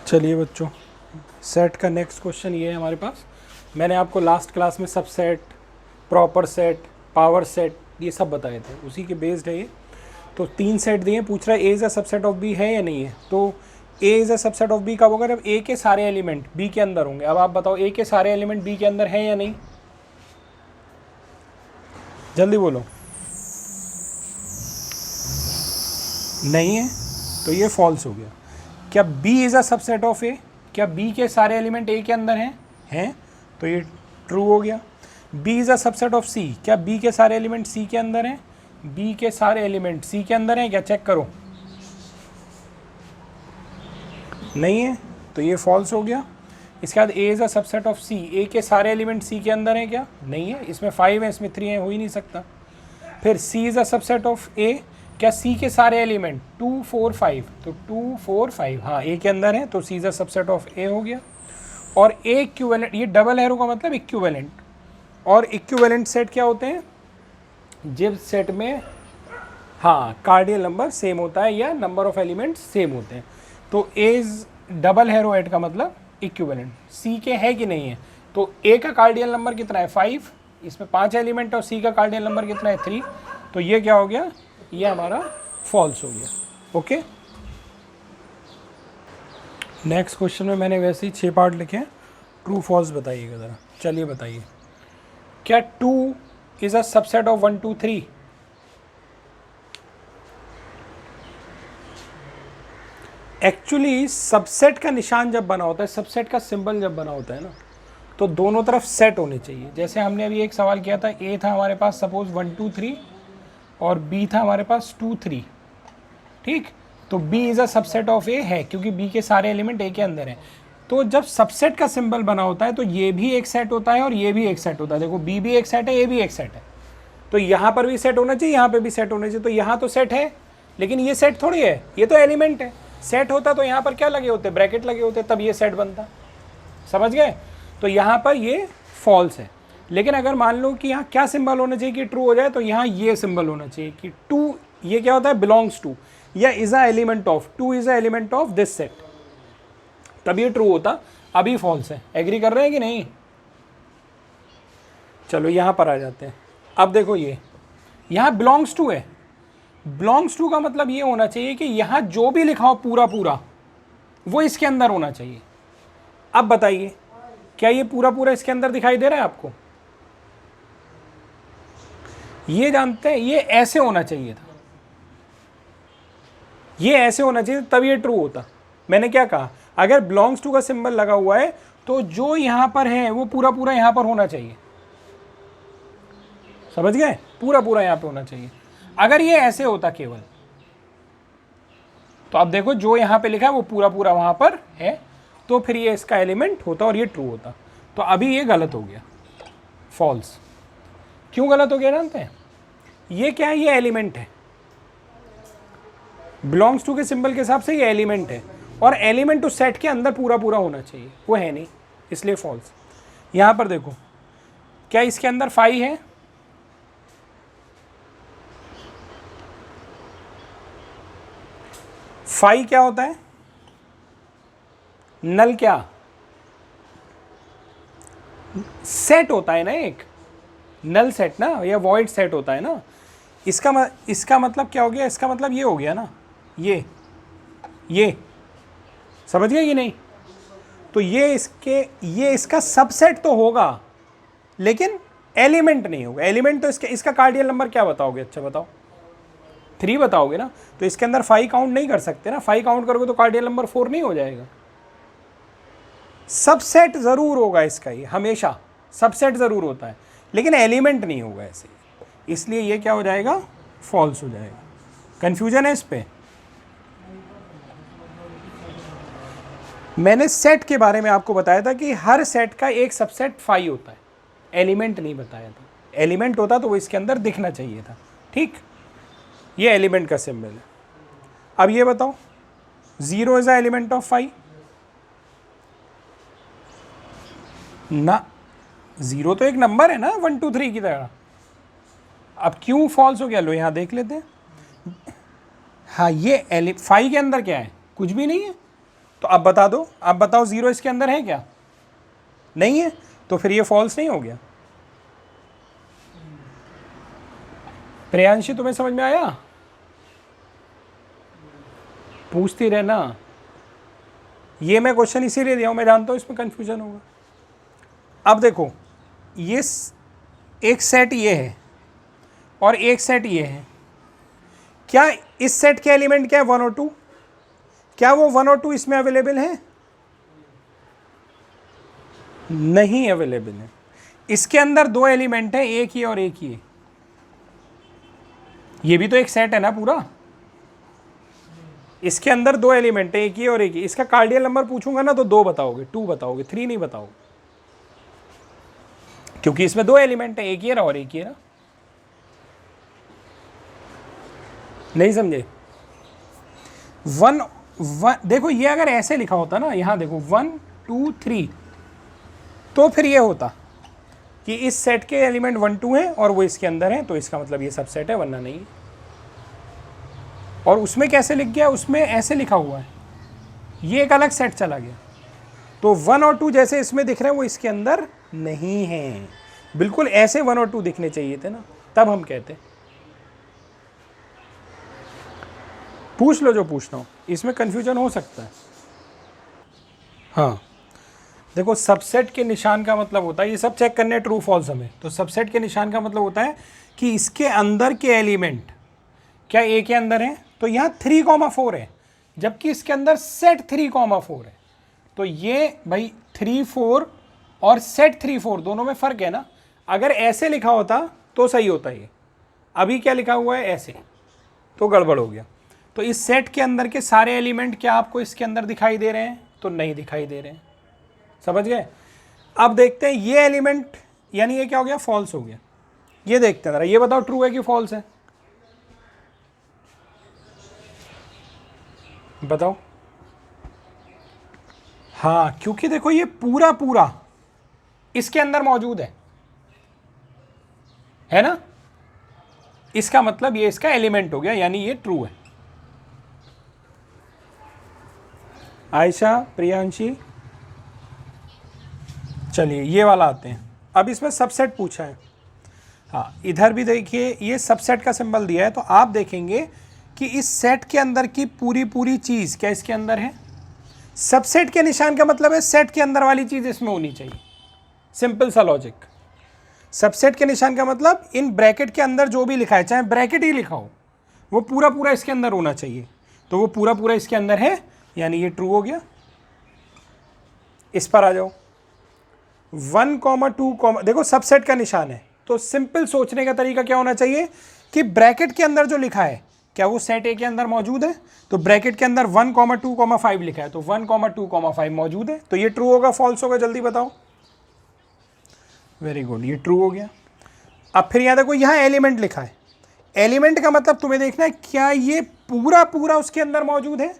चलिए बच्चों, सेट का नेक्स्ट क्वेश्चन ये है हमारे पास। मैंने आपको लास्ट क्लास में subset, proper set, power set ये सब बताए थे, उसी के बेस्ड है ये। तो 3 सेट दिए, पूछ रहा है A is a subset of B है या नहीं है। तो A is a subset of B कब होगा? जब ए के सारे एलिमेंट बी के अंदर होंगे। अब आप बताओ ए के सारे एलिमेंट बी के अंदर हैं या नहीं, जल्दी बोलो। नहीं है तो ये फॉल्स हो गया। क्या B is a subset of A? क्या B के सारे एलिमेंट A के अंदर हैं तो ये ट्रू हो गया। B is a subset of C? क्या B के सारे एलिमेंट C के अंदर हैं? B के सारे एलिमेंट C के अंदर हैं क्या? चेक करो। नहीं है तो ये फॉल्स हो गया। इसके बाद A is a subset of C? A के सारे एलिमेंट C के अंदर हैं क्या? नहीं है, इसमें 5 है, इसमें 3 है, हो ही नहीं सकता। फिर C is a subset of A? क्या C के सारे एलिमेंट 2 4 5? तो 2 4 5 हाँ A के अंदर है, तो C is a subset of A हो गया। और A इक्विवेलेंट, ये डबल एरो का मतलब इक्विवेलेंट। और इक्विवेलेंट सेट क्या होते हैं? जब सेट में हाँ कार्डियल नंबर सेम होता है या नंबर ऑफ एलिमेंट सेम होते हैं। तो A is double arrow at का मतलब इक्विवेलेंट। C के है कि नहीं है? तो A का कार्डियल नंबर कितना है? 5, इसमें 5 एलिमेंट और C का कार्डियल नंबर कितना है? 3। तो ये क्या हो गया? ये हमारा फॉल्स हो गया। ओके, नेक्स्ट क्वेश्चन में मैंने वैसे ही 6 पार्ट लिखे हैं, ट्रू फॉल्स बताइएगा ज़रा। चलिए बताइए, क्या 2 is a subset of 1 2 3? Actually subset का निशान जब बना होता है, सबसेट का सिंबल जब बना होता है ना, तो दोनों तरफ सेट होने चाहिए। जैसे हमने अभी एक सवाल किया था, ए था हमारे पास सपोज 1 2 3 और बी था हमारे पास 2 3, ठीक। तो B is a subset of A है क्योंकि बी के सारे एलिमेंट ए के अंदर हैं। तो जब सबसेट का सिंबल बना होता है तो ये भी एक सेट होता है और ये भी एक सेट होता है। देखो बी भी एक सेट है, ए भी एक सेट है, तो यहाँ पर भी सेट होना चाहिए, यहाँ पे भी सेट होना चाहिए। तो यहाँ तो सेट है, लेकिन ये सेट थोड़ी है, ये तो एलिमेंट है। सेट होता तो यहाँ पर क्या लगे होते? ब्रैकेट लगे होते, तब ये सेट बनता। समझ गए? तो यहाँ पर ये फॉल्स है। लेकिन अगर मान लो कि यहाँ क्या सिंबल होना चाहिए कि ट्रू हो जाए, तो यहाँ ये सिंबल होना चाहिए कि 2, ये क्या होता है? बिलोंग्स टू या is a element of, 2 is a element of this set, तब ये ट्रू होता। अभी फॉल्स है। एग्री कर रहे हैं कि नहीं? चलो यहाँ पर आ जाते हैं। अब देखो, ये यहाँ बिलोंग्स टू है। बिलोंग्स टू का मतलब ये होना चाहिए कि यहाँ जो भी लिखा हो पूरा पूरा वो इसके अंदर होना चाहिए। अब बताइए, क्या ये पूरा पूरा इसके अंदर दिखाई दे रहा है आपको? ये जानते हैं, ये ऐसे होना चाहिए था, ये ऐसे होना चाहिए, तब ये ट्रू होता। मैंने क्या कहा? अगर बिलोंग्स टू का सिंबल लगा हुआ है तो जो यहां पर है वो पूरा पूरा यहां पर होना चाहिए। समझ गए? पूरा पूरा यहां पे होना चाहिए। अगर ये ऐसे होता केवल, तो अब देखो जो यहां पे लिखा है वो पूरा पूरा वहां पर है, तो फिर ये इसका एलिमेंट होता और ये ट्रू होता। तो अभी ये गलत हो गया, फॉल्स। क्यों गलत हो गया जानते हैं? ये क्या है? ये एलिमेंट है, बिलोंग्स टू के सिंबल के हिसाब से ये एलिमेंट है, और एलिमेंट उस सेट के अंदर पूरा पूरा होना चाहिए, वो है नहीं, इसलिए फॉल्स। यहां पर देखो, क्या इसके अंदर 5 है? फाइव क्या होता है? नल क्या? सेट होता है ना, एक नल सेट ना, या वॉइड सेट होता है ना। इसका मतलब क्या हो गया? इसका मतलब ये हो गया ना, ये समझ गए कि नहीं? तो ये इसका सबसेट तो होगा, लेकिन एलिमेंट नहीं होगा। एलिमेंट तो इसका कार्डियल नंबर क्या बताओगे? अच्छा बताओ, 3 बताओगे ना। तो इसके अंदर 5 काउंट नहीं कर सकते ना, 5 काउंट करोगे तो कार्डियल नंबर 4 नहीं हो जाएगा। सबसेट जरूर होगा इसका, ये हमेशा सबसेट जरूर होता है, लेकिन एलिमेंट नहीं होगा ऐसे, इसलिए ये क्या हो जाएगा? फॉल्स हो जाएगा। कंफ्यूजन है इस पे? मैंने सेट के बारे में आपको बताया था कि हर सेट का एक सबसेट 5 होता है, एलिमेंट नहीं बताया था। एलिमेंट होता तो वो इसके अंदर दिखना चाहिए था, ठीक। ये एलिमेंट का सिंबल है। अब ये बताओ, 0 इज अ एलिमेंट ऑफ 5 ना? 0 तो एक नंबर है ना 1 2 3 की तरह। अब क्यों फॉल्स हो गया? लो यहां देख लेते हैं। हाँ, ये 5 के अंदर क्या है? कुछ भी नहीं है। तो अब बता दो, अब बताओ 0 इसके अंदर है क्या? नहीं है, तो फिर ये फॉल्स नहीं हो गया। प्रियांशी तुम्हें समझ में आया? पूछती रहना, ये मैं क्वेश्चन इसीलिए दिया हूं, मैं जानता हूं इसमें कंफ्यूजन होगा। अब देखो, ये एक सेट ये है और एक सेट ये है, क्या इस सेट के एलिमेंट क्या है 1 और 2? क्या वो 1 और 2 इसमें अवेलेबल है? नहीं अवेलेबल है। इसके अंदर 2 एलिमेंट है, एक ही और एक ही। ये भी तो एक सेट है ना पूरा। इसके अंदर 2 एलिमेंट है, एक ही और एक ही। इसका कार्डियल नंबर पूछूंगा ना तो 2 बताओगे, 2 बताओगे, 3 नहीं बताओगे, क्योंकि इसमें 2 एलिमेंट है, एक ही और एक ही ना। नहीं समझे? 1 देखो, ये अगर ऐसे लिखा होता ना, यहां देखो 1 2 3, तो फिर ये होता कि इस सेट के एलिमेंट 1 2 हैं और वो इसके अंदर है, तो इसका मतलब ये सबसेट है, वरना नहीं। और उसमें कैसे लिख गया? उसमें ऐसे लिखा हुआ है, ये एक अलग सेट चला गया। तो 1 और 2 जैसे इसमें दिख रहे हैं वो इसके अंदर नहीं है। बिल्कुल ऐसे 1 और 2 दिखने चाहिए थे ना, तब हम कहते। पूछ लो जो पूछना हो, इसमें कंफ्यूजन हो सकता है। हाँ देखो, सबसेट के निशान का मतलब होता है, ये सब चेक करने ट्रू फॉल्स हमें, तो सबसेट के निशान का मतलब होता है कि इसके अंदर के एलिमेंट क्या ए के अंदर है, तो यहाँ 3,4 है, जबकि इसके अंदर सेट 3,4 है। तो ये भाई 3 4 और सेट 3 4 दोनों में फ़र्क है ना। अगर ऐसे लिखा होता तो सही होता ये, अभी क्या लिखा हुआ है ऐसे, तो गड़बड़ हो गया। तो इस सेट के अंदर के सारे एलिमेंट क्या आपको इसके अंदर दिखाई दे रहे हैं? तो नहीं दिखाई दे रहे हैं। समझ गए? अब देखते हैं ये एलिमेंट, यानी ये क्या हो गया? फॉल्स हो गया। ये देखते हैं जरा, ये बताओ ट्रू है कि फॉल्स है? बताओ। हाँ, क्योंकि देखो ये पूरा पूरा इसके अंदर मौजूद है ना। इसका मतलब ये इसका एलिमेंट हो गया, यानी ये ट्रू है। आयशा, प्रियांशी, चलिए ये वाला आते हैं। अब इसमें सबसेट पूछा है। हाँ, इधर भी देखिए, ये सबसेट का सिंबल दिया है, तो आप देखेंगे कि इस सेट के अंदर की पूरी पूरी चीज़ क्या इसके अंदर है? सबसेट के निशान का मतलब है सेट के अंदर वाली चीज़ इसमें होनी चाहिए। सिंपल सा लॉजिक। सबसेट के निशान का मतलब इन ब्रैकेट के अंदर जो भी लिखा है, चाहे ब्रैकेट ही लिखा हो, वो पूरा पूरा इसके अंदर होना चाहिए। तो वो पूरा पूरा इसके अंदर है, यानी ये ट्रू हो गया। इस पर आ जाओ। 1, 2, देखो सबसेट का निशान है, तो सिंपल सोचने का तरीका क्या होना चाहिए कि ब्रैकेट के अंदर जो लिखा है क्या वो सेट ए के अंदर मौजूद है? तो ब्रैकेट के अंदर 1, 2, 5 लिखा है, तो 1, 2, 5 मौजूद है, तो ये ट्रू होगा फॉल्स होगा? जल्दी बताओ। वेरी गुड, ये ट्रू हो गया। अब फिर यहाँ देखो, यहाँ एलिमेंट लिखा है। एलिमेंट का मतलब तुम्हें देखना है क्या ये पूरा पूरा उसके अंदर मौजूद है?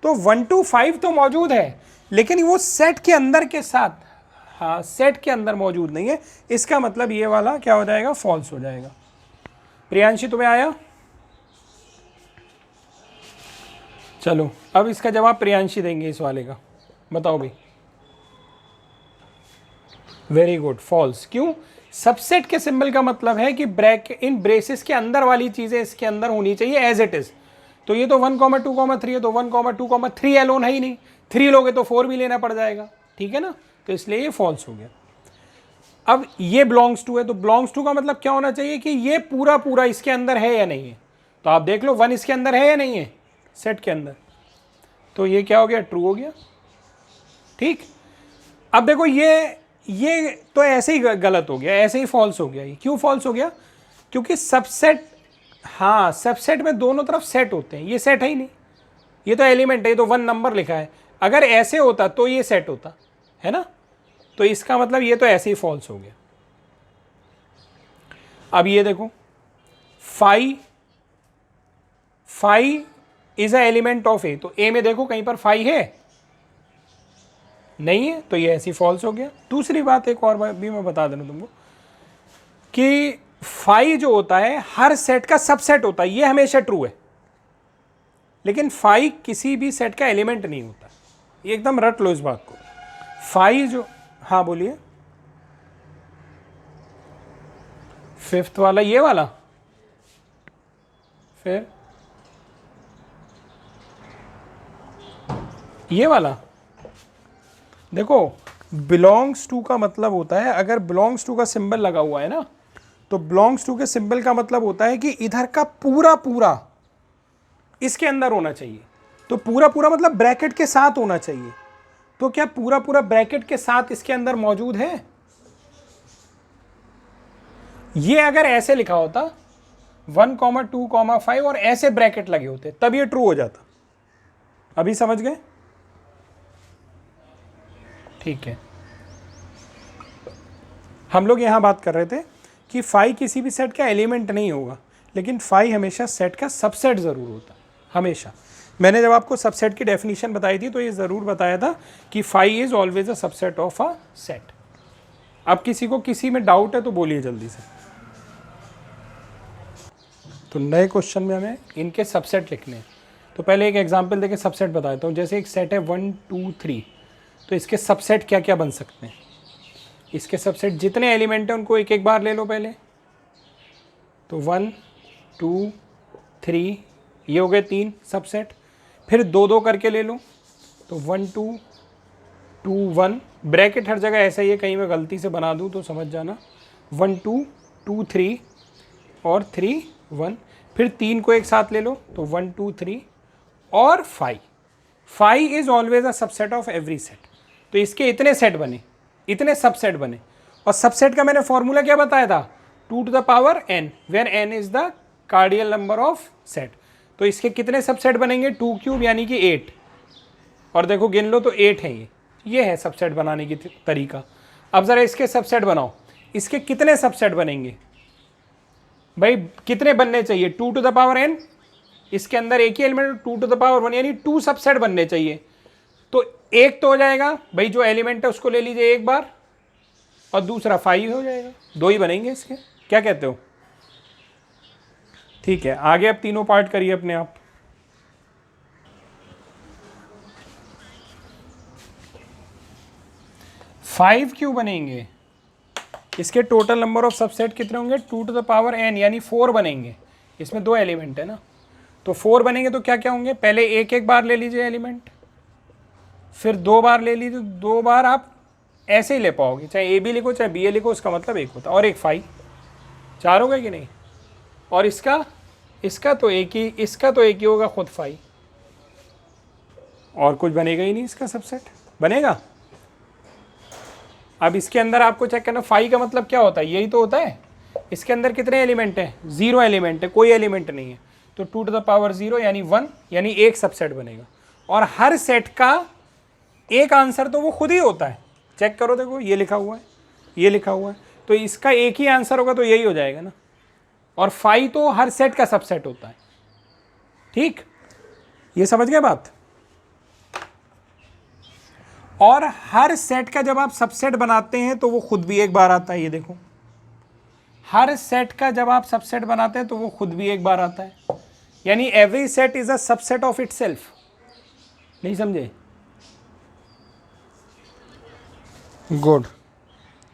तो 1 2 5 तो मौजूद है, लेकिन वो सेट के अंदर के साथ, हाँ सेट के अंदर मौजूद नहीं है। इसका मतलब ये वाला क्या हो जाएगा? फॉल्स हो जाएगा। प्रियांशी तुम्हें आया? चलो अब इसका जवाब प्रियांशी देंगे इस वाले का। बताओ भाई। Very good, false. क्यों? सबसेट के सिंबल का मतलब है कि इन ब्रेसेस के अंदर वाली चीजें इसके अंदर होनी चाहिए एज इट इज। तो ये तो 1, 2, 3 है, तो 1, 2, 3 एलोन है ही नहीं। 3 लोगे तो 4 भी लेना पड़ जाएगा, ठीक है ना। तो इसलिए ये फॉल्स हो गया। अब ये बिलोंग्स टू है, तो बिलोंग्स टू का मतलब क्या होना चाहिए कि ये पूरा पूरा इसके अंदर है या नहीं है। तो आप देख लो 1 इसके अंदर है या नहीं है सेट के अंदर, तो ये क्या हो गया? ट्रू हो गया। ठीक। अब देखो ये तो ऐसे ही गलत हो गया, ऐसे ही फॉल्स हो गया। ये क्यों फॉल्स हो गया? क्योंकि सबसेट, हाँ सबसेट में दोनों तरफ सेट होते हैं, ये सेट है ही नहीं, ये तो एलिमेंट है, ये तो 1 नंबर लिखा है। अगर ऐसे होता तो ये सेट होता है ना, तो इसका मतलब ये तो ऐसे ही फॉल्स हो गया। अब ये देखो, 5 इज अ एलिमेंट ऑफ ए, तो ए में देखो कहीं पर 5 है? नहीं है, तो ये ऐसी फॉल्स हो गया। दूसरी बात एक और भी मैं बता देना तुमको कि 5 जो होता है हर सेट का सबसेट होता है, ये हमेशा ट्रू है, लेकिन 5 किसी भी सेट का एलिमेंट नहीं होता। ये एकदम रट लो इस बात को। फाइव जो, हाँ बोलिए, फिफ्थ वाला ये वाला, फिर ये वाला। देखो बिलोंग्स टू का मतलब होता है, अगर बिलोंग्स टू का सिंबल लगा हुआ है ना, तो बिलोंग्स टू के सिंबल का मतलब होता है कि इधर का पूरा पूरा इसके अंदर होना चाहिए। तो पूरा पूरा मतलब ब्रैकेट के साथ होना चाहिए। तो क्या पूरा पूरा ब्रैकेट के साथ इसके अंदर मौजूद है? ये अगर ऐसे लिखा होता 1, 2, 5 और ऐसे ब्रैकेट लगे होते तब ये ट्रू हो जाता। अभी समझ गए? ठीक है, हम लोग यहां बात कर रहे थे कि 5 किसी भी सेट का एलिमेंट नहीं होगा, लेकिन 5 हमेशा सेट का सबसेट जरूर होता है, हमेशा। मैंने जब आपको सबसेट की डेफिनेशन बताई थी तो ये जरूर बताया था कि 5 is always a subset of a set. अब किसी को किसी में डाउट है तो बोलिए जल्दी से। तो नए क्वेश्चन में हमें इनके सबसेट लिखने हैं। तो पहले एक एग्जांपल देके सबसेट बता देता हूँ। जैसे एक सेट है 1, 2, 3, तो इसके सबसेट क्या क्या बन सकते हैं? इसके सबसेट जितने एलिमेंट हैं उनको एक एक बार ले लो पहले। तो 1, 2, 3, ये हो गए 3 सबसेट। फिर 2, 2 करके ले लो। तो 1, 2, 2, 1, ब्रैकेट हर जगह ऐसा ही है, कहीं मैं गलती से बना दूँ तो समझ जाना। 1, 2, 2, 3 और 3, 1। फिर 3 को एक साथ ले लो, तो 1, 2, 3 और 5। 5 is always a subset of every set. तो इसके इतने सेट बने, इतने सबसेट बने। और सबसेट का मैंने फॉर्मूला क्या बताया था? 2 to the power n, where n is the cardinal number of set. तो इसके कितने सबसेट बनेंगे? 2 क्यूब यानी कि 8। और देखो गिन लो तो 8 है ये है सबसेट बनाने की तरीका। अब जरा इसके सबसेट बनाओ। इसके कितने सबसेट बनेंगे भाई? कितने बनने चाहिए? 2 to the power n, इसके अंदर एक ही एलिमेंट 2 to the power 1 यानी 2 सबसेट बनने चाहिए। तो एक तो हो जाएगा भाई, जो एलिमेंट है उसको ले लीजिए एक बार, और दूसरा 5 हो जाएगा। 2 ही बनेंगे इसके। क्या कहते हो? ठीक है, आगे अब तीनों पार्ट करिए अपने आप। फाइव क्यों बनेंगे? इसके टोटल नंबर ऑफ सबसेट कितने होंगे? 2 to the power n यानी 4 बनेंगे। इसमें 2 एलिमेंट है ना, तो 4 बनेंगे। तो क्या क्या होंगे? पहले एक एक बार ले लीजिए एलिमेंट, फिर 2 बार ले लीजिए। 2 बार आप ऐसे ही ले पाओगे, चाहे ए बी लिखो चाहे बी ए लिखो, उसका मतलब एक होता है। और एक 5, 4 हो गए कि नहीं? और इसका तो एक ही, इसका तो एक ही होगा खुद 5, और कुछ बनेगा ही नहीं इसका सबसेट। बनेगा? अब इसके अंदर आपको चेक करना 5 का मतलब क्या होता है, यही तो होता है। इसके अंदर कितने एलिमेंट हैं? 0 एलिमेंट है, कोई एलिमेंट नहीं है। तो 2 to the power 0 यानी 1, यानी एक सबसेट बनेगा। और हर सेट का एक आंसर तो वो खुद ही होता है। चेक करो, देखो ये लिखा हुआ है, ये लिखा हुआ है, तो इसका एक ही आंसर होगा, तो यही हो जाएगा ना। और 5 तो हर सेट का सबसेट होता है। ठीक, ये समझ गए बात? और हर सेट का जब आप सबसेट बनाते हैं तो वो खुद भी एक बार आता है। ये देखो, हर सेट का जब आप सबसेट बनाते हैं तो वो खुद भी एक बार आता है। यानी every set is a subset of itself. नहीं समझे? गुड,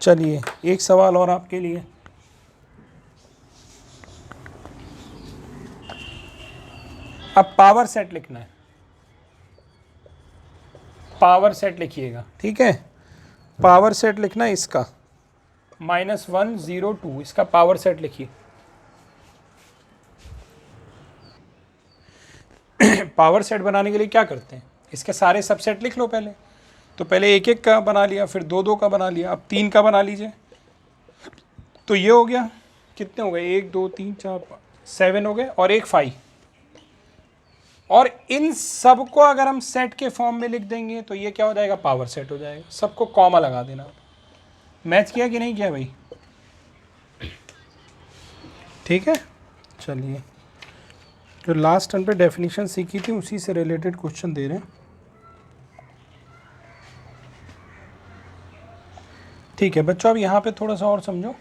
चलिए एक सवाल और आपके लिए। अब पावर सेट लिखना है। पावर सेट लिखिएगा, ठीक है? पावर सेट लिखना है इसका -1, 0, 2, इसका पावर सेट लिखिए। पावर सेट बनाने के लिए क्या करते हैं? इसके सारे सबसेट लिख लो पहले। तो पहले एक एक का बना लिया, फिर 2 2 का बना लिया, अब 3 का बना लीजिए। तो ये हो गया, कितने हो गए? 1, 2, 3, 4, 5, 7 हो गए, और एक 5। और इन सब को अगर हम सेट के फॉर्म में लिख देंगे तो ये क्या हो जाएगा? पावर सेट हो जाएगा। सबको कॉमा लगा देना। मैच किया कि नहीं किया भाई? ठीक है, चलिए जो लास्ट टर्न पे डेफिनेशन सीखी थी उसी से रिलेटेड क्वेश्चन दे रहे हैं। ठीक है बच्चों, अब यहाँ पे थोड़ा सा और समझो।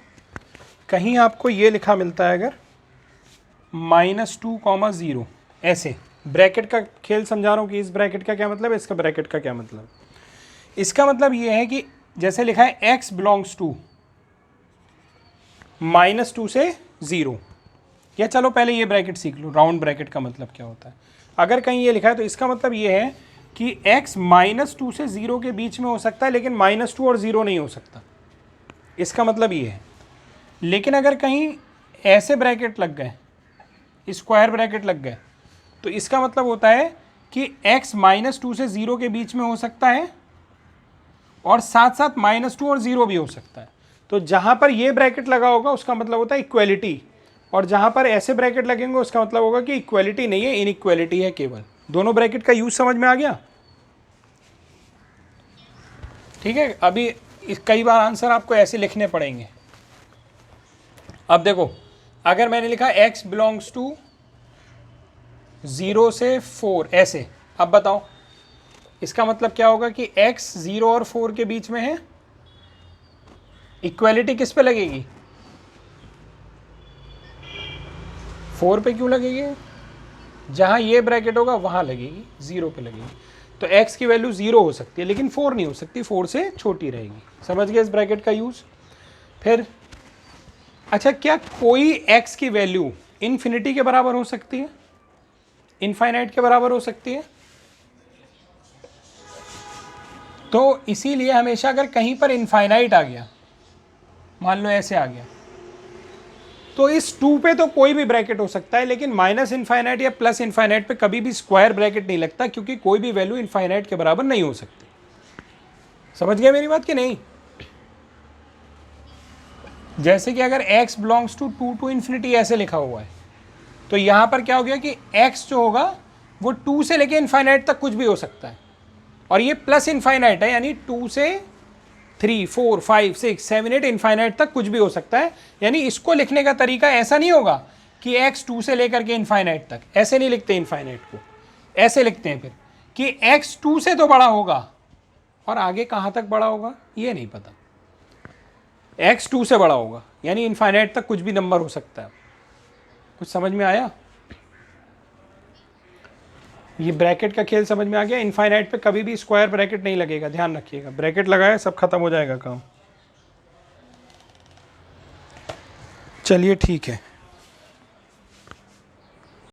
कहीं आपको ये लिखा मिलता है अगर -2, 0 ऐसे, ब्रैकेट का खेल समझा रहा हूँ कि इस ब्रैकेट का क्या मतलब है, इसका ब्रैकेट का क्या मतलब। इसका मतलब ये है कि जैसे लिखा है x बिलोंग्स टू -2 से 0, या चलो पहले ये ब्रैकेट सीख लो, राउंड ब्रैकेट का मतलब क्या होता है। अगर कहीं ये लिखा है तो इसका मतलब ये है कि x -2 से 0 के बीच में हो सकता है, लेकिन -2 और 0 नहीं हो सकता, इसका मतलब ये है। लेकिन अगर कहीं ऐसे ब्रैकेट लग गए, स्क्वायर ब्रैकेट लग गए, तो इसका मतलब होता है कि x -2 से 0 के बीच में हो सकता है और साथ साथ -2 और 0 भी हो सकता है। तो जहाँ पर ये ब्रैकेट लगा होगा उसका मतलब होता है इक्वलिटी, और जहाँ पर ऐसे ब्रैकेट लगेंगे उसका मतलब होगा कि इक्वलिटी नहीं है, इनइक्वलिटी है केवल। दोनों ब्रैकेट का यूज समझ में आ गया? ठीक है। अभी कई बार आंसर आपको ऐसे लिखने पड़ेंगे। अब देखो, अगर मैंने लिखा x बिलोंग्स टू 0 से 4 ऐसे, अब बताओ इसका मतलब क्या होगा कि x 0 और 4 के बीच में है। इक्वलिटी किस पे लगेगी? 4 पे क्यों लगेगी? जहां ये ब्रैकेट होगा वहां लगेगी, 0 पे लगेगी। तो x की वैल्यू 0 हो सकती है लेकिन 4 नहीं हो सकती, 4 से छोटी रहेगी। समझ गए इस ब्रैकेट का यूज? फिर अच्छा, क्या कोई x की वैल्यू इन्फिनिटी के बराबर हो सकती है, इनफाइनाइट के बराबर हो सकती है? तो इसीलिए हमेशा अगर कहीं पर इनफाइनाइट आ गया, मान लो ऐसे आ गया, तो इस 2 पे तो कोई भी ब्रैकेट हो सकता है, लेकिन माइनस इनफाइनाइट या प्लस इनफाइनाइट पे कभी भी स्क्वायर ब्रैकेट नहीं लगता, क्योंकि कोई भी वैल्यू इनफाइनाइट के बराबर नहीं हो सकती। समझ गए मेरी बात कि नहीं? जैसे कि अगर x belongs to 2 to infinity ऐसे लिखा हुआ है, तो यहां पर क्या हो गया कि x जो होगा वो 2 से लेके इनफाइनाइट तक कुछ भी हो सकता है, और ये प्लस इनफाइनाइट है, यानी 2 से 3, 4, 5, 6, 7, 8 इनफाइनाइट तक कुछ भी हो सकता है। यानी इसको लिखने का तरीका ऐसा नहीं होगा कि x 2 से लेकर के इनफाइनाइट तक, ऐसे नहीं लिखते इनफाइनाइट को, ऐसे लिखते हैं फिर कि x 2 से तो बड़ा होगा और आगे कहाँ तक बड़ा होगा ये नहीं पता। x 2 से बड़ा होगा यानी इनफाइनाइट तक कुछ भी नंबर हो सकता है। कुछ समझ में आया? ये ब्रैकेट का खेल समझ में आ गया? इनफाइनाइट पे कभी भी स्क्वायर ब्रैकेट नहीं लगेगा, ध्यान रखिएगा। ब्रैकेट लगाए सब खत्म हो जाएगा काम। चलिए ठीक है।